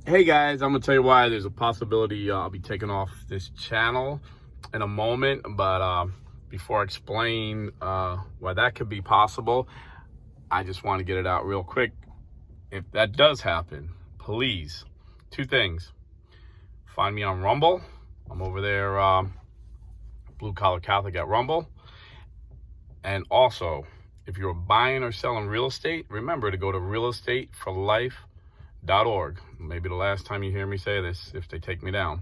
Hey guys, I'm gonna tell you why there's a possibility I'll be taking off this channel in a moment, but before I explain why that could be possible, I just want to get it out real quick. If that does happen, please, two things: find me on Rumble. I'm over there, Blue Collar Catholic at Rumble. And also, if you're buying or selling real estate, remember to go to realestateforlife.org. Maybe the last time you hear me say this, if they take me down.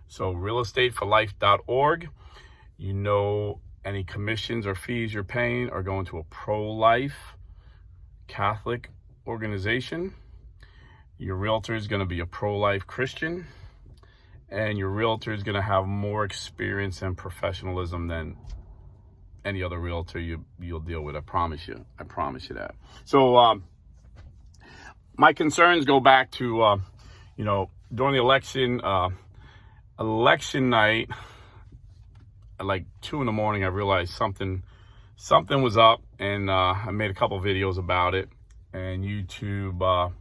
So realestateforlife.org. You know, any commissions or fees you're paying are going to a pro-life Catholic organization. Your realtor is going to be a pro-life Christian, and your realtor is going to have more experience and professionalism than any other realtor you'll deal with. I promise you that. So my concerns go back to during the election night at like 2 a.m, I realized something was up, and I made a couple videos about it, and YouTube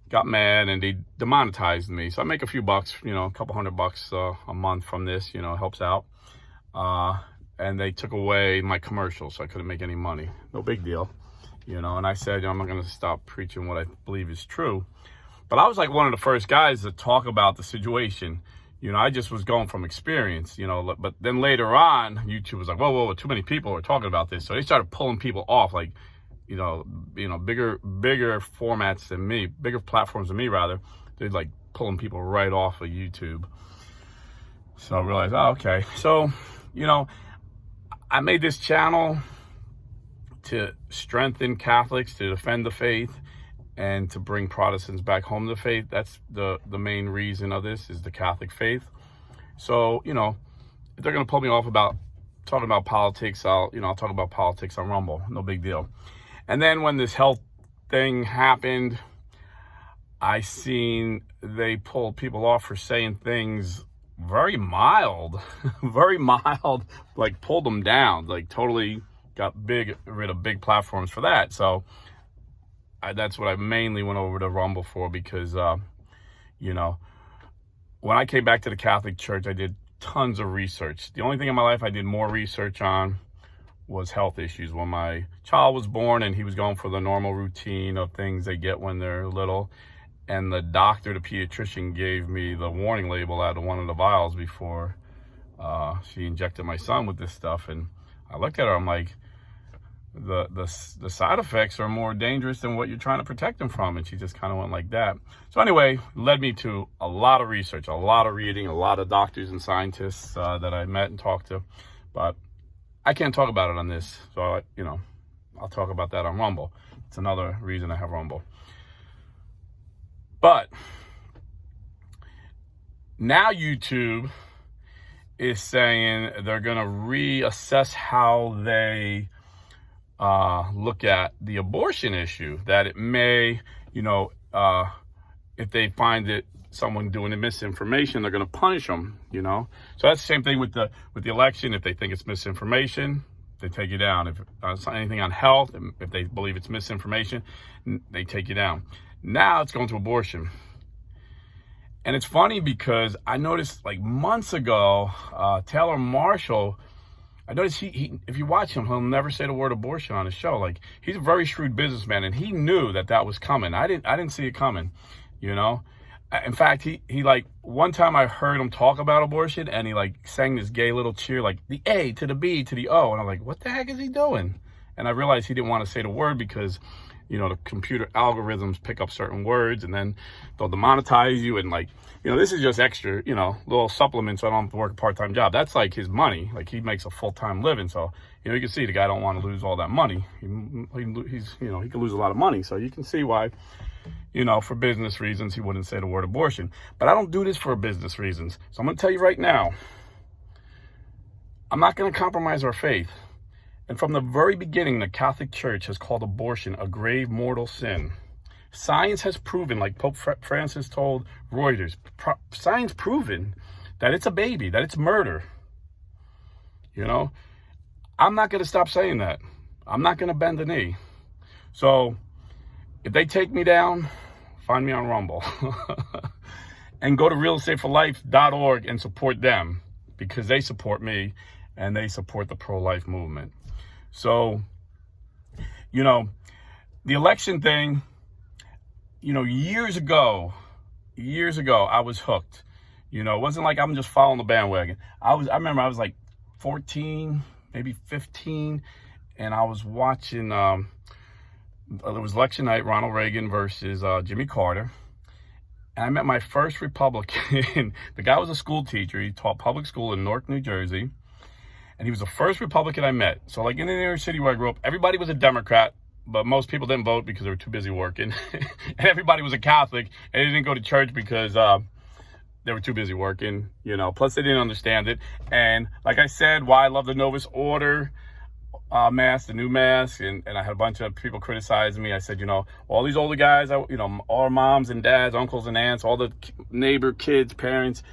got mad and they demonetized me. So I make a few bucks, a couple $100 a month from this, helps out. And they took away my commercials, so I couldn't make any money. No big deal, and I said, I'm not going to stop preaching what I believe is true. But I was like one of the first guys to talk about the situation. I just was going from experience, but then later on, YouTube was like, whoa, too many people are talking about this. So they started pulling people off, like, bigger formats than me, bigger platforms than me, rather. They're like pulling people right off of YouTube. So I realized, okay. So, I made this channel to strengthen Catholics, to defend the faith, and to bring Protestants back home to the faith. That's the main reason of this, is the Catholic faith. So, if they're going to pull me off about talking about politics, I'll talk about politics on Rumble. No big deal. And then when this health thing happened, I seen they pulled people off for saying things very mild, like pulled them down, like totally got rid of big platforms for that. So that's what I mainly went over to Rumble for, because, when I came back to the Catholic Church, I did tons of research. The only thing in my life I did more research on was health issues. When my child was born and he was going for the normal routine of things they get when they're little, and the doctor, the pediatrician, gave me the warning label out of one of the vials before she injected my son with this stuff. And I looked at her, I'm like, the side effects are more dangerous than what you're trying to protect them from. And she just kind of went like that. So anyway, led me to a lot of research, a lot of reading, a lot of doctors and scientists that I met and talked to. But I can't talk about it on this. So, I'll talk about that on Rumble. It's another reason I have Rumble. But now YouTube is saying they're going to reassess how they look at the abortion issue, that it may, if they find that someone doing the misinformation, they're going to punish them, So that's the same thing with the election. If they think it's misinformation, they take you down. If it's anything on health, if they believe it's misinformation, they take you down. Now it's going to abortion. And it's funny because I noticed like months ago, Taylor Marshall, I noticed he if you watch him, he'll never say the word abortion on his show. Like, he's a very shrewd businessman, and he knew that was coming. I didn't see it coming, In fact, he like, one time I heard him talk about abortion, and he like sang this gay little cheer, like the A to the B to the O. And I'm like, what the heck is he doing? And I realized he didn't want to say the word because, the computer algorithms pick up certain words, and then they'll demonetize you. And like, this is just extra, little supplements so I don't have to work a part-time job. That's like his money. Like, he makes a full-time living. So, you can see the guy don't want to lose all that money. He's he can lose a lot of money. So you can see why, for business reasons, he wouldn't say the word abortion. But I don't do this for business reasons. So I'm going to tell you right now, I'm not going to compromise our faith. And from the very beginning, the Catholic Church has called abortion a grave mortal sin. Science has proven, like Pope Francis told Reuters, science proven that it's a baby, that it's murder. I'm not going to stop saying that. I'm not going to bend the knee. So if they take me down, find me on Rumble. and go to realestateforlife.org and support them, because they support me and they support the pro-life movement. So, the election thing, years ago, I was hooked. It wasn't like I'm just following the bandwagon. I remember I was like 14, maybe 15, and I was watching, it was election night, Ronald Reagan versus Jimmy Carter. And I met my first Republican. The guy was a school teacher. He taught public school in Newark, New Jersey. And he was the first Republican I met. So like in the New York City where I grew up, everybody was a Democrat, but most people didn't vote because they were too busy working. And everybody was a Catholic, and they didn't go to church because they were too busy working, Plus they didn't understand it. And like I said, why I love the Novus Order mask, the new mask, and I had a bunch of people criticizing me. I said, all these older guys, all our moms and dads, uncles and aunts, all the neighbor kids, parents,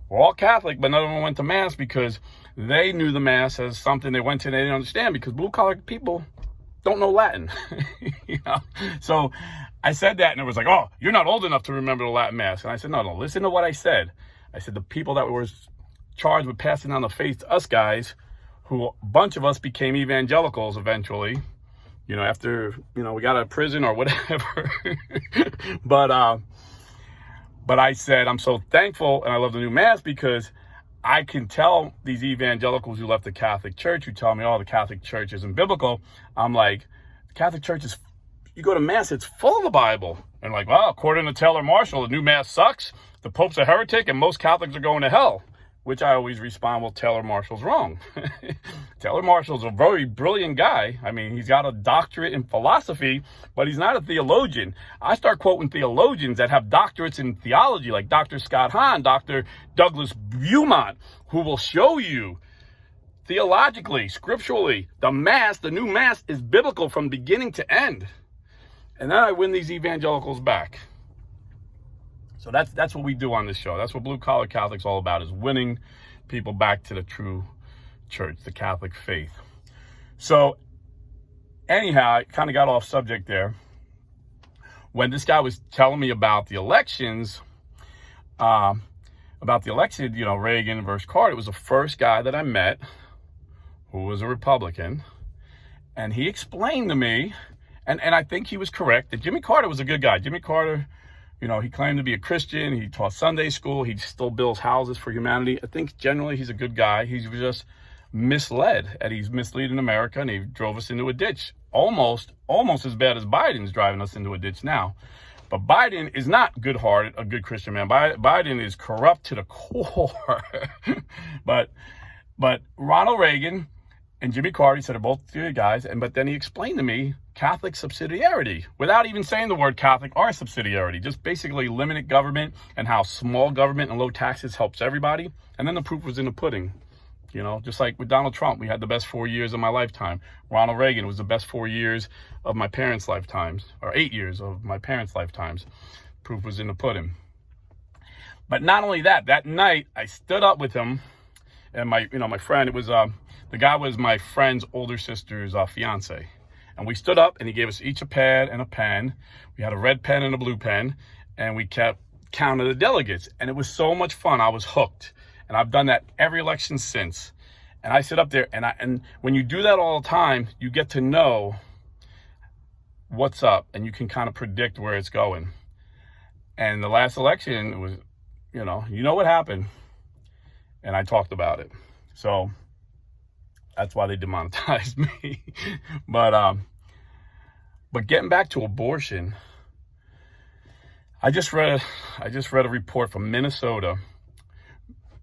were all Catholic, but none of them went to mass because they knew the mass as something they went to and they didn't understand, because blue collar people don't know Latin. So I said that, and it was like, oh, you're not old enough to remember the Latin mass. And I said, no, listen to what I said. I said the people that were charged with passing down the faith to us guys, who a bunch of us became evangelicals eventually, after, we got out of prison or whatever. But I said, I'm so thankful and I love the new mass, because I can tell these evangelicals who left the Catholic Church, who tell me, oh, the Catholic Church isn't biblical. I'm like, the Catholic Church is, you go to mass, it's full of the Bible. And like, well, according to Taylor Marshall, the new mass sucks, the Pope's a heretic, and most Catholics are going to hell. Which I always respond, well, Taylor Marshall's wrong. Taylor Marshall's a very brilliant guy. I mean, he's got a doctorate in philosophy, but he's not a theologian. I start quoting theologians that have doctorates in theology, like Dr. Scott Hahn, Dr. Douglas Beaumont, who will show you theologically, scripturally, the mass, the new mass, is biblical from beginning to end. And then I win these evangelicals back. So that's what we do on this show. That's what Blue Collar Catholic's all about, is winning people back to the true church, the Catholic faith. So anyhow, I kind of got off subject there. When this guy was telling me about the elections, Reagan versus Carter, it was the first guy that I met who was a Republican. And he explained to me, and I think he was correct, that Jimmy Carter was a good guy. Jimmy Carter, he claimed to be a Christian. He taught Sunday school. He still builds houses for humanity. I think generally he's a good guy. He's just misled, and he's misleading America, and he drove us into a ditch. Almost as bad as Biden's driving us into a ditch now. But Biden is not good-hearted, a good Christian man. Biden is corrupt to the core. But Ronald Reagan and Jimmy Carter, he said they're both good guys, but then he explained to me Catholic subsidiarity, without even saying the word Catholic or subsidiarity, just basically limited government and how small government and low taxes helps everybody. And then the proof was in the pudding. Just like with Donald Trump, we had the best 4 years of my lifetime. Ronald Reagan was the best 4 years of my parents' lifetimes, or 8 years of my parents' lifetimes. Proof was in the pudding. But not only that night I stood up with him, and my friend, it was, the guy was my friend's older sister's fiance. And we stood up, and he gave us each a pad and a pen. We had a red pen and a blue pen, and we kept count of the delegates. And it was so much fun. I was hooked. And I've done that every election since. And I sit up there, and when you do that all the time, you get to know what's up, and you can kind of predict where it's going. And the last election, it was, you know what happened. And I talked about it. So that's why they demonetized me. But getting back to abortion, I just read a report from Minnesota.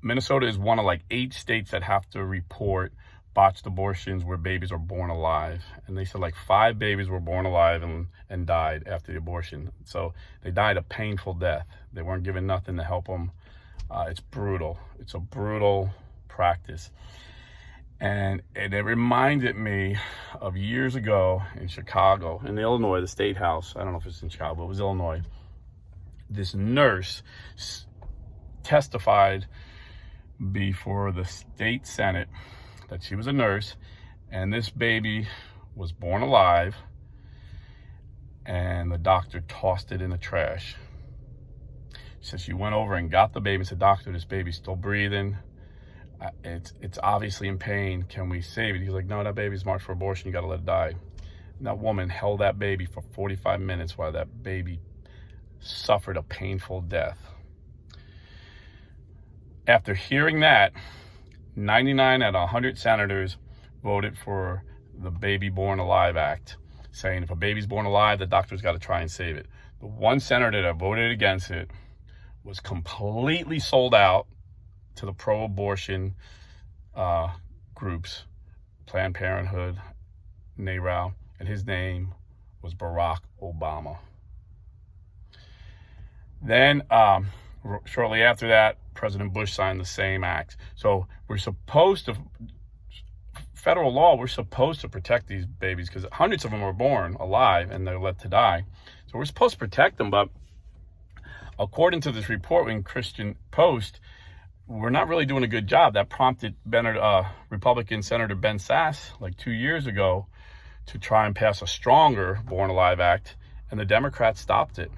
Minnesota is one of like 8 states that have to report botched abortions where babies are born alive. And they said like 5 babies were born alive and died after the abortion. So they died a painful death. They weren't given nothing to help them. It's brutal. It's a brutal practice. And it reminded me of years ago in Chicago, in Illinois, the State House. I don't know if it's in Chicago, but it was Illinois. This nurse testified before the state senate that she was a nurse, and this baby was born alive, and the doctor tossed it in the trash. She said she went over and got the baby and said, "Doctor, this baby's still breathing. It's obviously in pain. Can we save it?" He's like, "No, that baby's marked for abortion. You got to let it die." And that woman held that baby for 45 minutes while that baby suffered a painful death. After hearing that, 99 out of 100 senators voted for the Baby Born Alive Act, saying if a baby's born alive, the doctor's got to try and save it. The one senator that voted against it was completely sold out to the pro-abortion groups, Planned Parenthood, NARAL, and his name was Barack Obama. Then, shortly after that, President Bush signed the same act. So we're supposed to, federal law, we're supposed to protect these babies because hundreds of them are born alive and they're let to die. So we're supposed to protect them, but according to this report in Christian Post, we're not really doing a good job. That prompted Republican Senator Ben Sasse like 2 years ago to try and pass a stronger Born Alive Act, and the Democrats stopped it.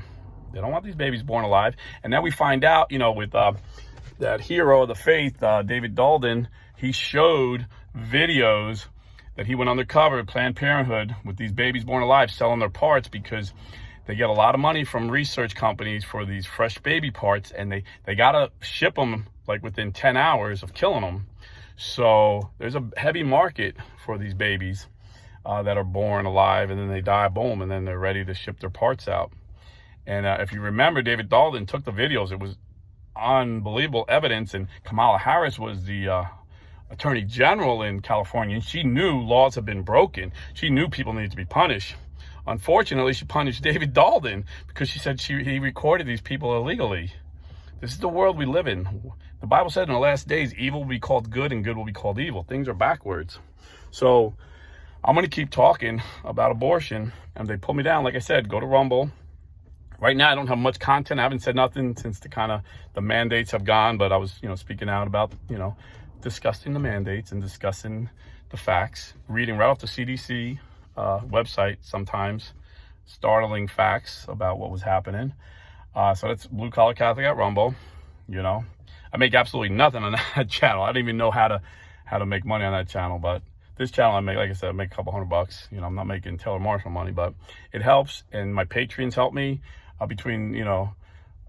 They don't want these babies born alive. And then we find out, with that hero of the faith, David Dalton, he showed videos that he went undercover at Planned Parenthood with these babies born alive, selling their parts because they get a lot of money from research companies for these fresh baby parts, and they got to ship them like within 10 hours of killing them. So there's a heavy market for these babies that are born alive and then they die, boom, and then they're ready to ship their parts out. And if you remember, David Dalton took the videos. It was unbelievable evidence, and Kamala Harris was the Attorney General in California, and she knew laws had been broken. She knew people needed to be punished. Unfortunately, she punished David Dalton because she said he recorded these people illegally. This is the world we live in. The Bible said in the last days, evil will be called good and good will be called evil. Things are backwards. So I'm going to keep talking about abortion. And if they pull me down, like I said, go to Rumble. Right now, I don't have much content. I haven't said nothing since the mandates have gone, but I was, speaking out about, discussing the mandates and discussing the facts, reading right off the CDC website, sometimes startling facts about what was happening. So that's Blue Collar Catholic at Rumble. I make absolutely nothing on that channel. I don't even know how to make money on that channel, but this channel, I make, like I said, I make a couple $100. I'm not making Taylor Marshall money, but it helps. And my Patreons help me between, I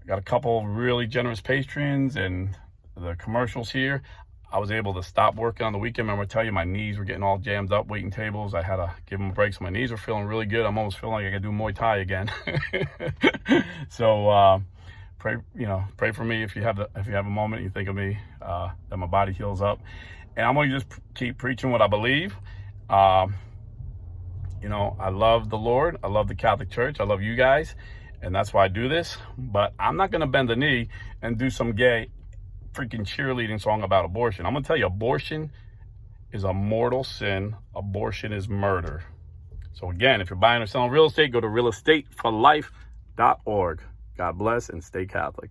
got a couple really generous Patreons and the commercials here. I was able to stop working on the weekend. Remember, I tell you, my knees were getting all jammed up waiting tables. I had to give them a break. So my knees are feeling really good. I'm almost feeling like I can do Muay Thai again. So pray for me if you have a moment, you think of me, that my body heals up. And I'm going to just keep preaching what I believe. I love the Lord. I love the Catholic Church. I love you guys. And that's why I do this. But I'm not going to bend the knee and do some gay freaking cheerleading song about abortion. I'm going to tell you, abortion is a mortal sin. Abortion is murder. So again, if you're buying or selling real estate, go to realestateforlife.org. God bless and stay Catholic.